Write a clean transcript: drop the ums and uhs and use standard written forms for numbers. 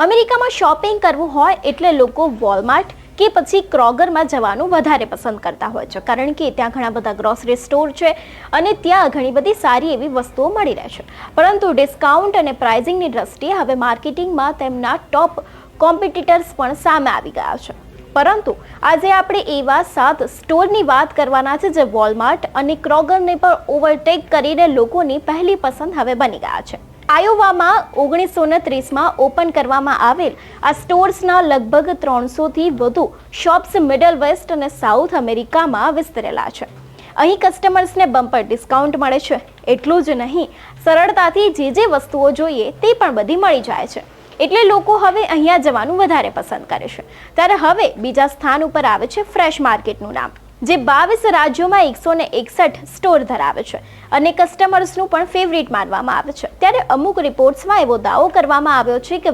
અમેરિકામાં શોપિંગ કરવું હોય એટલે લોકો વોલમાર્ટ કે પછી ક્રોગરમાં જવાનું વધારે પસંદ કરતા હોય છે, કારણ કે ત્યાં ઘણા બધા ગ્રોસરી સ્ટોર છે અને ત્યાં ઘણી બધી સારી એવી વસ્તુઓ મળી રહે છે. પરંતુ ડિસ્કાઉન્ટ અને પ્રાઇઝિંગની દ્રષ્ટિએ હવે માર્કેટિંગમાં તેમના ટોપ કોમ્પિટિટર્સ પણ સામે આવી ગયા છે. પરંતુ આજે આપણે એવા 7 સ્ટોરની વાત કરવાના છે જે વોલમાર્ટ અને ક્રોગરને પણ ઓવરટેક કરીને લોકોની પહેલી પસંદ હવે બની ગયા છે. આયોવામાં 1930માં ઓપન કરવામાં આવેલ આ સ્ટોર્સના લગભગ 300થી વધુ શોપ્સ મિડલ વેસ્ટ અને સાઉથ અમેરિકામાં વિસ્તરેલા છે. અહીં કસ્ટમર્સને બમ્પર ડિસ્કાઉન્ટ મળે છે. એટલું જ નહીં, સરળતાથી જે વસ્તુઓ જોઈએ તે પણ બધી મળી જાય છે. એટલે લોકો હવે અહીંયા જવાનું વધારે પસંદ કરે છે. ત્યારે હવે બીજા સ્થાન ઉપર આવે છે ફ્રેશ માર્કેટનું નામ, જે 22 રાજ્યોમાં 161 સ્ટોર ધરાવે છે અને કસ્ટમર્સનું પણ ફેવરિટ માનવામાં આવે છે. ત્યારે અમુક રિપોર્ટ્સમાં એવો દાવો કરવામાં આવ્યો છે કે